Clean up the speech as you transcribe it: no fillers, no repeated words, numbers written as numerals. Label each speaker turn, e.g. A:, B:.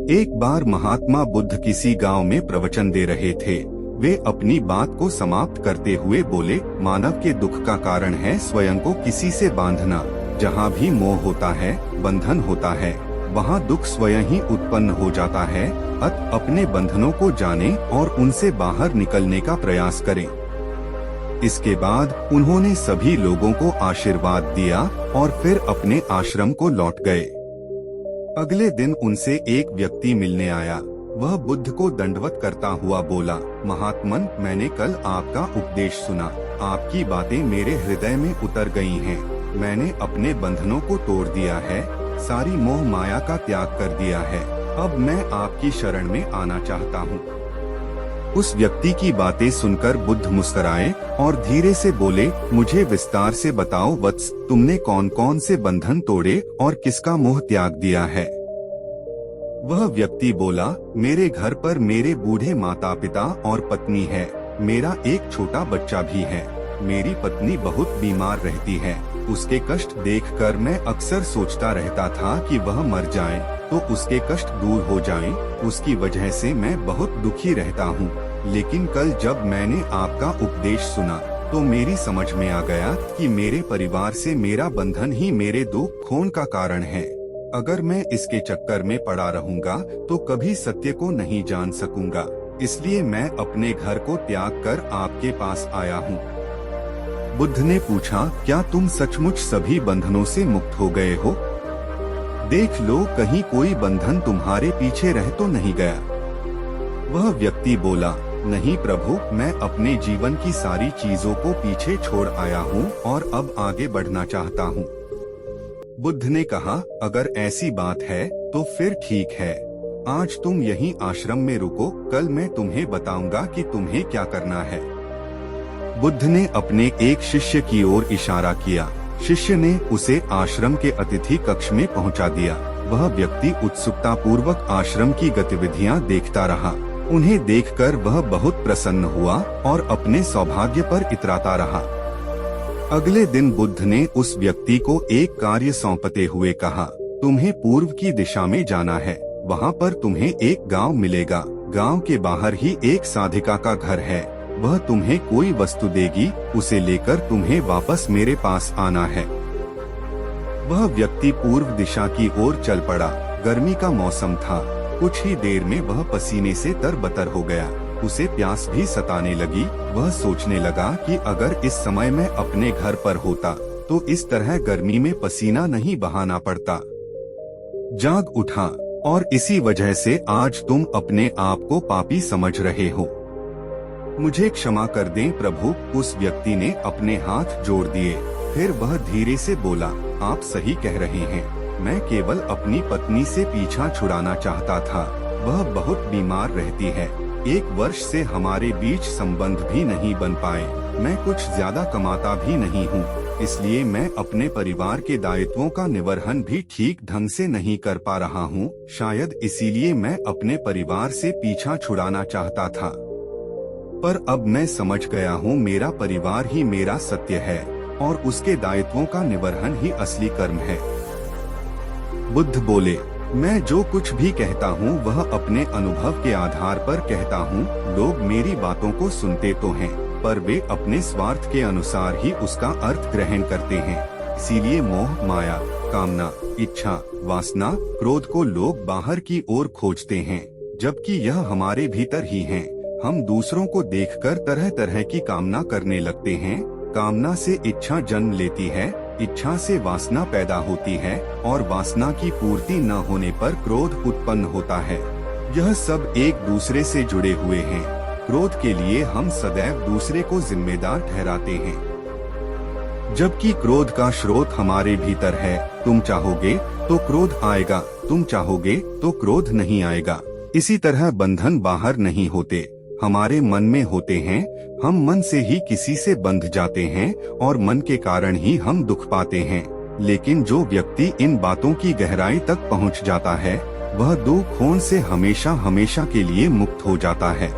A: एक बार महात्मा बुद्ध किसी गांव में प्रवचन दे रहे थे। वे अपनी बात को समाप्त करते हुए बोले, मानव के दुख का कारण है स्वयं को किसी से बांधना। जहाँ भी मोह होता है, बंधन होता है, वहाँ दुख स्वयं ही उत्पन्न हो जाता है। अपने बंधनों को जाने और उनसे बाहर निकलने का प्रयास करें। इसके बाद उन्होंने सभी लोगों को आशीर्वाद दिया और फिर अपने आश्रम को लौट गए। अगले दिन उनसे एक व्यक्ति मिलने आया। वह बुद्ध को दंडवत करता हुआ बोला, महात्मन, मैंने कल आपका उपदेश सुना। आपकी बातें मेरे हृदय में उतर गई हैं। मैंने अपने बंधनों को तोड़ दिया है, सारी मोह माया का त्याग कर दिया है। अब मैं आपकी शरण में आना चाहता हूँ। उस व्यक्ति की बातें सुनकर बुद्ध मुस्कुराए और धीरे से बोले, मुझे विस्तार से बताओ वत्स, तुमने कौन कौन से बंधन तोड़े और किसका मोह त्याग दिया है? वह व्यक्ति बोला, मेरे घर पर मेरे बूढ़े माता पिता और पत्नी है। मेरा एक छोटा बच्चा भी है। मेरी पत्नी बहुत बीमार रहती है। उसके कष्ट देखकर मैं अक्सर सोचता रहता था कि वह मर जाए तो उसके कष्ट दूर हो जाएं। उसकी वजह से मैं बहुत दुखी रहता हूँ। लेकिन कल जब मैंने आपका उपदेश सुना तो मेरी समझ में आ गया कि मेरे परिवार से मेरा बंधन ही मेरे दुख खोन का कारण है। अगर मैं इसके चक्कर में पड़ा रहूंगा तो कभी सत्य को नहीं जान सकूंगा। इसलिए मैं अपने घर को त्याग कर आपके पास आया हूँ। बुद्ध ने पूछा, क्या तुम सचमुच सभी बंधनों से मुक्त हो गए हो? देख लो, कहीं कोई बंधन तुम्हारे पीछे रह तो नहीं गया। वह व्यक्ति बोला, नहीं प्रभु, मैं अपने जीवन की सारी चीजों को पीछे छोड़ आया हूँ और अब आगे बढ़ना चाहता हूँ। बुद्ध ने कहा, अगर ऐसी बात है तो फिर ठीक है। आज तुम यहीं आश्रम में रुको, कल मैं तुम्हें बताऊंगा कि तुम्हें क्या करना है। बुद्ध ने अपने एक शिष्य की ओर इशारा किया। शिष्य ने उसे आश्रम के अतिथि कक्ष में पहुंचा दिया। वह व्यक्ति उत्सुकता पूर्वक आश्रम की गतिविधियां देखता रहा। उन्हें देखकर वह बहुत प्रसन्न हुआ और अपने सौभाग्य पर इतराता रहा। अगले दिन बुद्ध ने उस व्यक्ति को एक कार्य सौंपते हुए कहा, तुम्हें पूर्व की दिशा में जाना है। वहाँ पर तुम्हें एक गांव मिलेगा। गांव के बाहर ही एक साधिका का घर है। वह तुम्हें कोई वस्तु देगी, उसे लेकर तुम्हें वापस मेरे पास आना है। वह व्यक्ति पूर्व दिशा की ओर चल पड़ा। गर्मी का मौसम था। कुछ ही देर में वह पसीने से तरबतर हो गया। उसे प्यास भी सताने लगी। वह सोचने लगा कि अगर इस समय मैं अपने घर पर होता तो इस तरह गर्मी में पसीना नहीं बहाना पड़ता। जाग उठा और इसी वजह से आज तुम अपने आप को पापी समझ रहे हो। मुझे क्षमा कर दें प्रभु। उस व्यक्ति ने अपने हाथ जोड़ दिए। फिर वह धीरे से बोला, आप सही कह रहे हैं। मैं केवल अपनी पत्नी से पीछा छुड़ाना चाहता था। वह बहुत बीमार रहती है। 1 वर्ष से हमारे बीच संबंध भी नहीं बन पाए। मैं कुछ ज्यादा कमाता भी नहीं हूँ, इसलिए मैं अपने परिवार के दायित्वों का निर्वहन भी ठीक ढंग से नहीं कर पा रहा हूँ। शायद इसीलिए मैं अपने परिवार से पीछा छुड़ाना चाहता था। पर अब मैं समझ गया हूँ, मेरा परिवार ही मेरा सत्य है और उसके दायित्वों का निर्वहन ही असली कर्म है। बुद्ध बोले, मैं जो कुछ भी कहता हूँ वह अपने अनुभव के आधार पर कहता हूँ। लोग मेरी बातों को सुनते तो हैं, पर वे अपने स्वार्थ के अनुसार ही उसका अर्थ ग्रहण करते हैं। इसीलिए मोह, माया, कामना, इच्छा, वासना, क्रोध को लोग बाहर की ओर खोजते हैं, जबकि यह हमारे भीतर ही है। हम दूसरों को देखकर तरह तरह की कामना करने लगते हैं। कामना से इच्छा जन्म लेती है, इच्छा से वासना पैदा होती है और वासना की पूर्ति न होने पर क्रोध उत्पन्न होता है। यह सब एक दूसरे से जुड़े हुए हैं। क्रोध के लिए हम सदैव दूसरे को जिम्मेदार ठहराते हैं, जबकि क्रोध का स्रोत हमारे भीतर है। तुम चाहोगे तो क्रोध आएगा, तुम चाहोगे तो क्रोध नहीं आएगा। इसी तरह बंधन बाहर नहीं होते, हमारे मन में होते हैं। हम मन से ही किसी से बंध जाते हैं और मन के कारण ही हम दुख पाते हैं। लेकिन जो व्यक्ति इन बातों की गहराई तक पहुंच जाता है, वह दुख खोन से हमेशा हमेशा के लिए मुक्त हो जाता है।